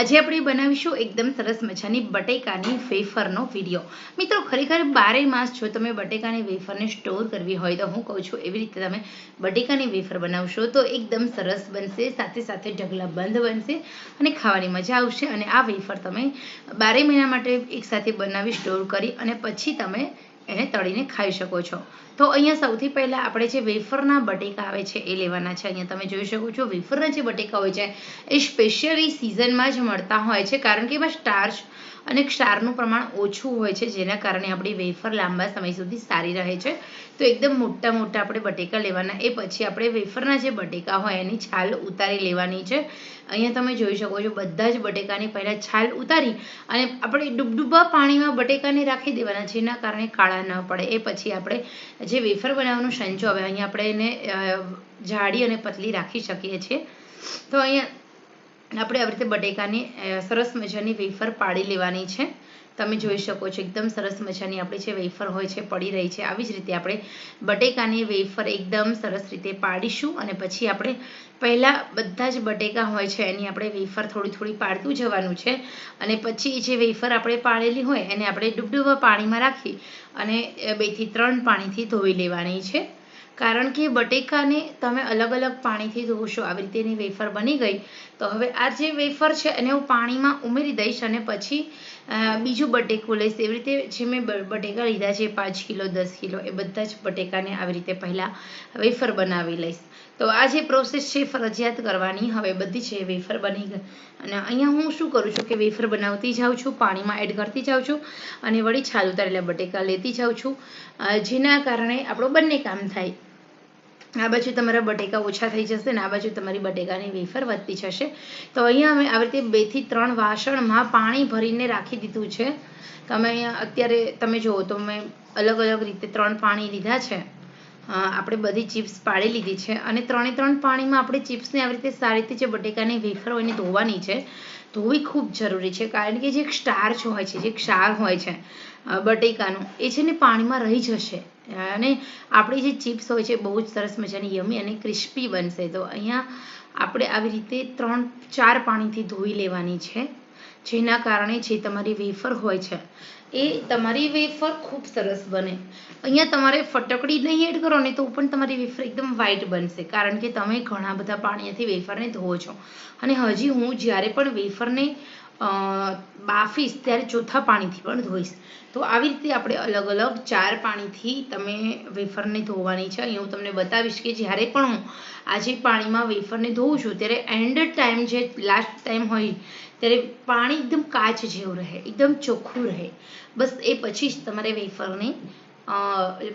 આજે આપણે બનાવીશું એકદમ સરસ મજાની બટેકાની વેફરનો વિડીયો। મિત્રો ખરેખર 12 માસ જો તમે બટેકાની વેફરને સ્ટોર કરવી હોય તો હું કહું છું એવી રીતે તમે બટેકાની વેફર બનાવશો તો એકદમ સરસ બનશે, સાથે સાથે ઢગલા બંધ બનશે અને ખાવાની મજા આવશે। અને આ વેફર તમે 12 મહિના માટે એકસાથે બનાવી સ્ટોર કરી અને પછી તમે એને તળીને ખાઈ શકો છો। તો અહીંયા સૌથી પહેલાં આપણે જે વેફરના બટેકા આવે છે એ લેવાના છે। અહીંયા તમે જોઈ શકો છો વેફરના જે બટેકા હોય છે એ સ્પેશિયલી સિઝનમાં જ મળતા હોય છે, કારણ કે એમાં સ્ટાર્ચ અને ક્ષારનું પ્રમાણ ઓછું હોય છે, જેના કારણે આપણી વેફર લાંબા સમય સુધી સારી રહે છે। તો એકદમ મોટા મોટા આપણે બટેકા લેવાના, એ પછી આપણે વેફરના જે બટેકા હોય એની છાલ ઉતારી લેવાની છે। અહીંયા તમે જોઈ શકો છો બધા જ બટેકાની પહેલાં છાલ ઉતારી અને આપણે ડૂબડૂબા પાણીમાં બટેકાને રાખી દેવાના, જેના કારણે કાળા ન પડે। એ પછી આપણે જે વેફર બનાવવાનો સંચો આવે અહીંયા આપણે એને જાડી અને પતલી રાખી શકીએ છીએ। તો અહીંયા આપણે આવી રીતે બટેકાની સરસ મજાની વેફર પાડી લેવાની છે। તમે જોઈ શકો છો એકદમ સરસ મજાની આપણી જે વેફર હોય છે પડી રહી છે। આવી જ રીતે આપણે બટેકાની વેફર એકદમ સરસ રીતે પાડીશું અને પછી આપણે પહેલાં બધા જ બટેકા હોય છે એની આપણે વેફર થોડી થોડી પાડતું જવાનું છે અને પછી જે વેફર આપણે પાડેલી હોય એને આપણે ડૂબડૂબા પાણીમાં રાખી અને 2 થી 3 પાણીથી ધોઈ લેવાની છે, કારણ કે બટેકાને તમે અલગ અલગ પાણીથી ધોશો। આવી રીતે એની વેફર બની ગઈ તો હવે આ જે વેફર છે એને હું પાણીમાં ઉમેરી દઈશ અને પછી બીજું બટેકું લઈશ। એવી રીતે જે મેં બટેકા લીધા છે 5 કિલો 10 કિલો એ બધા જ બટેકાને આવી રીતે પહેલાં વેફર બનાવી લઈશ। તો આ જે પ્રોસેસ છે ફરજિયાત કરવાની। હવે બધી છે વેફર બની ગઈ અને અહીંયા હું શું કરું છું કે વેફર બનાવતી જાઉં છું, પાણીમાં એડ કરતી જાઉં છું અને વળી છાલ ઉતારેલા બટેકા લેતી જાઉં છું, જેના કારણે આપણું બંને કામ થાય। આ બાજુ તમારા બટેકા ઓછા થઈ જશે ને આ બાજુ તમારી બટેકાની વેફર વધતી જશે। તો અહીંયા અમે આવી રીતે 2 થી 3 વાસણમાં પાણી ભરીને રાખી દીધું છે। તમે અહીંયા અત્યારે તમે જુઓ તો મેં અલગ અલગ રીતે 3 પાણી લીધા છે। આપણે બધી ચિપ્સ પાડી લીધી છે અને 3 પાણીમાં આપણે ચિપ્સને આવી રીતે સારી રીતે જે બટેકાની વેફર હોય એને ધોવાની છે। ધોવી ખૂબ જરૂરી છે, કારણ કે જે સ્ટાર્ચ હોય છે, જે ક્ષાર હોય છે બટેકાનું, એ છે ને પાણીમાં રહી જશે અને આપણી જે ચિપ્સ હોય છે બહુ જ સરસ મજાની યમી અને ક્રિસ્પી બનશે। તો અહીંયા આપણે આવી રીતે 3-4 પાણીથી ધોઈ લેવાની છે, જેના કારણે જે તમારી વેફર હોય છે એ તમારી વેફર ખૂબ સરસ બને। અહીંયા તમારે ફટકડી નહીં એડ કરો ને તો પણ તમારી વેફર એકદમ વ્હાઈટ બનશે, કારણ કે તમે ઘણા બધા પાણીથી વેફરને ધોવો છો। અને હજી હું જ્યારે પણ વેફરને બાફીશ ત્યારે ચોથા પાણીથી પણ ધોઈશ। તો આવી રીતે આપણે અલગ અલગ 4 પાણીથી તમે વેફરને ધોવાની છે। અહીં હું તમને બતાવીશ કે જ્યારે પણ હું આજે પાણીમાં વેફરને ધોઉં છું ત્યારે એન્ડ ટાઈમ જે લાસ્ટ ટાઈમ હોય ત્યારે પાણી એકદમ કાચ જેવું રહે, એકદમ ચોખ્ખું રહે, બસ એ પછી જ તમારે વેફરને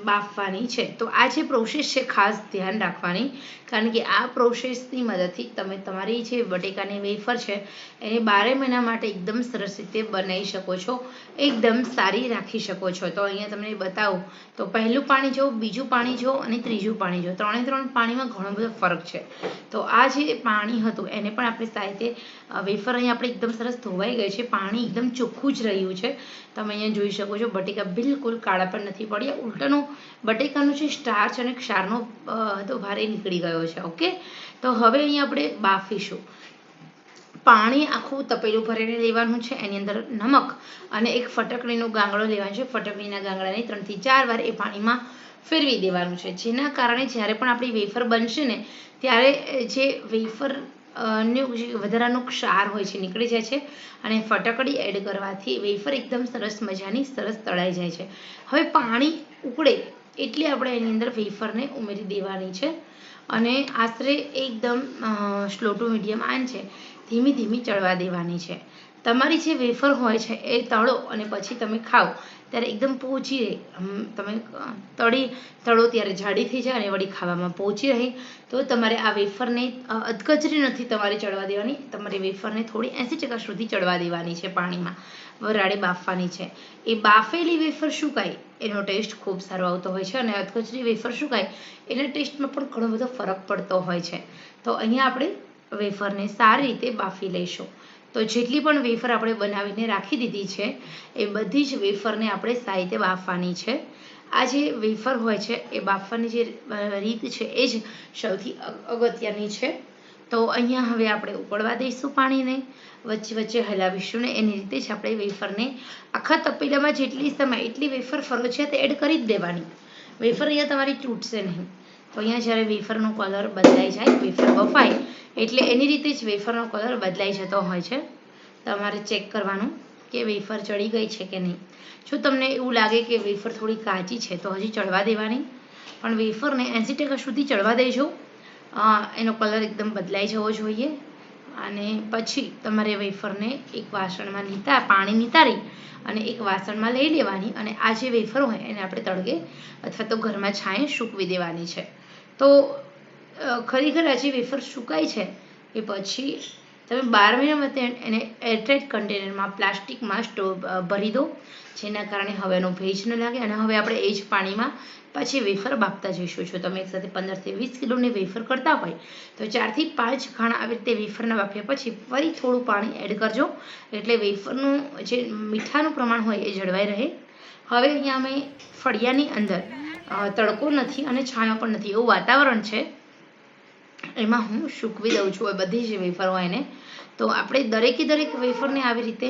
બાફવાની છે। તો આ જે પ્રોસેસ છે ખાસ ધ્યાન રાખવાની, કારણ કે આ પ્રોસેસની મદદથી તમે તમારી જે બટેકાની વેફર છે એને 12 મહિના માટે એકદમ સરસ રીતે બનાવી શકો છો, એકદમ સારી રાખી શકો છો। તો અહીંયા તમને બતાવું તો પહેલું પાણી જો, બીજું પાણી જો અને ત્રીજું પાણી જો, 3 પાણીમાં ઘણો બધો ફરક છે। તો આ જે પાણી હતું એને પણ આપણે સારી રીતે વેફર અહીંયા આપણે એકદમ સરસ ધોવાઈ ગઈ છે, પાણી એકદમ ચોખ્ખું જ રહ્યું છે। તમે અહીંયા જોઈ શકો છો બટેકા બિલકુલ કાળા પણ નથી પડ્યા, ઉલટાનું બટેકાનું જે સ્ટાર્ચ અને ક્ષારનો હતો ભારે નીકળી ગયો છે। ઓકે, તો હવે અહીંયા આપણે બાફીશું। પાણી આખું તપેલું ભરીને લેવાનું છે, એની અંદર નમક અને એક ફટકડીનો ગાંગડો લેવાનો છે। ફટકડીના ગાંગડાને 3 થી 4 વાર એ પાણીમાં ફેરવી દેવાનું છે, જેના કારણે જ્યારે પણ આપણી વેફર બનશે ને ત્યારે જે વેફર જે વધારાનો ક્ષાર હોય છે નીકળી જાય છે અને ફટકડી એડ કરવાથી વેફર એકદમ સરસ મજાની સરસ તળાઈ જાય છે। હવે પાણી ઉકળે એટલે આપણે એની અંદર વેફરને ઉમેરી દેવાની છે અને આશરે એકદમ સ્લો ટુ મીડિયમ આંચ છે ધીમી ધીમી ચડવા દેવાની છે। તમારી જે વેફર હોય છે એ તળો અને પછી તમે ખાઓ ત્યારે એકદમ પહોંચી રહે, તમે તળો ત્યારે જાડી થઈ જાય અને વળી ખાવામાં પહોંચી રહે। તો તમારે આ વેફરને અધકચરી નથી તમારે ચડવા દેવાની, તમારે વેફરને થોડી 80% સુધી ચડવા દેવાની છે, પાણીમાં વરાળે બાફવાની છે। એ બાફેલી વેફર સુકાય એનો ટેસ્ટ ખૂબ સારો આવતો હોય છે અને અધકચરી વેફર સુકાય એના ટેસ્ટમાં પણ ઘણો બધો ફરક પડતો હોય છે। તો અહીંયા આપણે વેફરને સારી રીતે બાફી લઈશું। તો જેટલી પણ વેફર આપણે બનાવીને રાખી દીધી છે એ બધી જ વેફરને આપણે સારી રીતે બાફવાની છે। આ જે વેફર હોય છે એ બાફવાની જે રીત છે એ જ સૌથી અગત્યની છે। તો અહીંયા હવે આપણે ઉકળવા દઈશું પાણીને, વચ્ચે વચ્ચે હલાવીશું ને એની રીતે જ આપણે વેફરને આખા તપેલામાં જેટલી સમય એટલી વેફર ફરજિયાત એડ કરી જ દેવાની. વેફર અહીંયા તમારી તૂટશે નહીં. તો અહીંયા જ્યારે વેફરનો કલર બદલાઈ જાય, વેફર બફાય એટલે એની રીતે જ વેફરનો કલર બદલાઈ જતો હોય છે. તમારે ચેક કરવાનું કે વેફર ચડી ગઈ છે કે નહીં. જો તમને એવું લાગે કે વેફર થોડી કાચી છે તો હજી ચડવા દેવાની, પણ વેફરને 80% સુધી ચડવા દેજો. એનો કલર એકદમ બદલાઈ જવો જોઈએ. અને પછી તમારે વેફરને એક વાસણમાં પાણી નિતારી અને એક વાસણમાં લઈ લેવાની અને આ જે વેફર હોય એને આપણે તળગે અથવા તો ઘરમાં છાંયે સૂકવી દેવાની છે. તો ખરેખર આ જે વેફર સુકાય છે એ પછી તમે 12 મહિના માટે એને એરટાઇટ કન્ટેનરમાં પ્લાસ્ટિકમાં ભરી દો, જેના કારણે હવેનો ભેજ ન લાગે. અને હવે આપણે એ જ પાણીમાં પછી વેફર બાફતા જઈશું. જો તમે એકસાથે 15 થી 20 કિલોની વેફર કરતા હોય તો 4 થી 5 ખાણા આવી રીતે વેફરના બાફ્યા પછી ફરી થોડું પાણી એડ કરજો, એટલે વેફરનું જે મીઠાનું પ્રમાણ હોય એ જળવાઈ રહે. હવે અહીંયા અમે ફળિયાની અંદર તડકો નથી અને છાંયો પણ નથી એવું વાતાવરણ છે, એમાં હું સૂકવી દઉં છું એ બધી જ વેફર હોય એને. તો આપણે દરેકે દરેક વેફરને આવી રીતે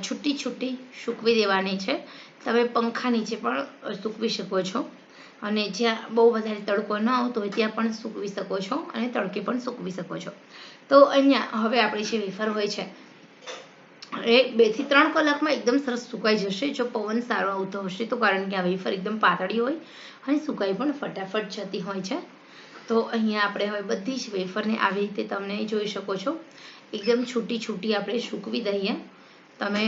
છૂટી છૂટી સૂકવી દેવાની છે. તમે પંખા નીચે પણ સૂકવી શકો છો અને જ્યાં બહુ વધારે તડકો ન આવતો હોય ત્યાં પણ સૂકવી શકો છો અને તડકે પણ સૂકવી શકો છો. તો અહીંયા હવે આપણી જે વેફર હોય છે એ 2 થી 3 કલાકમાં એકદમ સરસ સુકાઈ જશે જો પવન સારો આવતો હશે તો, કારણ કે આ વેફર એકદમ પાતળી હોય અને સુકાઈ પણ ફટાફટ જતી હોય છે. તો અહીંયા આપણે હવે બધી જ વેફરને આવી રીતે તમે જોઈ શકો છો એકદમ છૂટી છૂટી આપણે સૂકવી દઈએ. તમે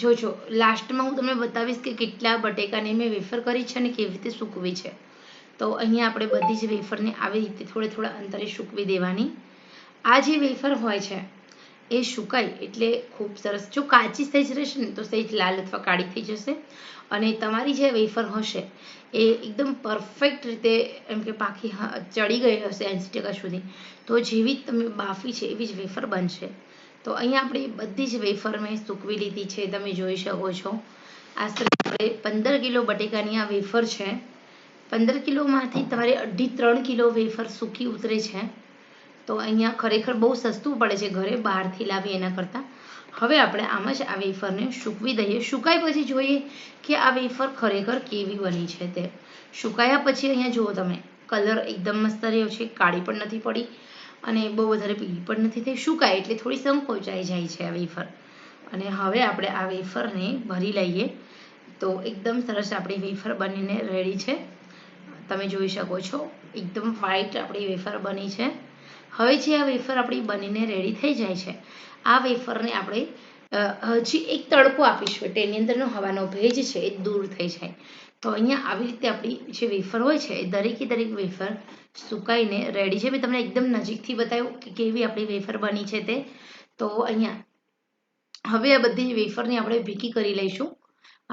જોજો, લાસ્ટમાં હું તમને બતાવીશ કે કેટલા બટેકાની મેં વેફર કરી છે અને કેવી રીતે સૂકવી છે. તો અહીંયા આપણે બધી જ વેફરને આવી રીતે થોડા અંતરે સૂકવી દેવાની. આ જે વેફર હોય છે એ સુકાય એટલે ખૂબ સરસ. જો કાચી સહેજ રહેશે ને તો સહેજ લાલ અથવા કાળી થઈ જશે અને તમારી જે વેફર હશે એ એકદમ પરફેક્ટ રીતે એમ કે પાકી ચડી ગઈ હશે 80% સુધી, તો જેવી તમે બાફી છે એવી જ વેફર બનશે. તો અહીંયા આપણે બધી જ વેફર મેં સૂકવી લીધી છે, તમે જોઈ શકો છો. આશરે આપણે 15 કિલો બટેકાની આ વેફર છે. 15 કિલોમાંથી તમારે 2.5-3 કિલો વેફર સૂકી ઉતરે છે. તો અહીંયા ખરેખર બહુ સસ્તું પડે છે ઘરે બહારથી લાવી એના કરતાં. હવે આપણે આમ જ આ વેફરને સૂકવી દઈએ. સુકાય પછી જોઈએ કે આ વેફર ખરેખર કેવી બની છે તે. સુકાયા પછી અહીંયા જુઓ તમે, કલર એકદમ મસ્ત રહ્યો છે, કાળી પણ નથી પડી અને બહુ વધારે પીળી પણ નથી થઈ. સુકાય એટલે થોડી સંકોચાઈ જાય છે આ વેફર. અને હવે આપણે આ વેફરને ભરી લઈએ. તો એકદમ સરસ આપણી વેફર બનીને રેડી છે. તમે જોઈ શકો છો એકદમ વ્હાઈટ આપણી વેફર બની છે. હવે જે આ વેફર આપણી બનીને રેડી થઈ જાય છે, આ વેફરને આપણે હજી એક તડકો આપીશું એટલે એની અંદરનો હવાનો ભેજ છે એ દૂર થઈ જાય. તો અહીંયા આવી રીતે આપણી જે વેફર હોય છે એ દરેકે દરેક વેફર સુકાઈને રેડી છે. મેં તમને એકદમ નજીકથી બતાવ્યું કે કેવી આપણી વેફર બની છે તે. તો અહીંયા હવે આ બધી વેફરને આપણે ભીકી કરી લઈશું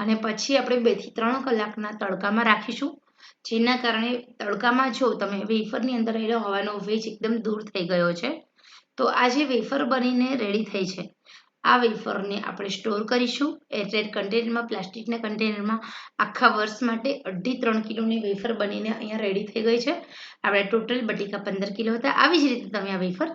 અને પછી આપણે 2 થી 3 કલાકના તડકામાં રાખીશું, જેના કારણે તડકામાં જો તમે વેફરની અંદર રહેલો હવાનો ભેજ એકદમ દૂર થઈ ગયો છે. તો આ જે વેફર બનીને રેડી થઈ છે આ વેફરને આપણે સ્ટોર કરીશું એરટાઇટ કન્ટેનરમાં, પ્લાસ્ટિકના કન્ટેનરમાં. આખા વર્ષ માટે 2.5-3 કિલોની વેફર બનીને અહીંયા રેડી થઈ ગઈ છે. આપણે ટોટલ બટેકા 15 કિલો હતા. આવી જ રીતે તમે આ વેફર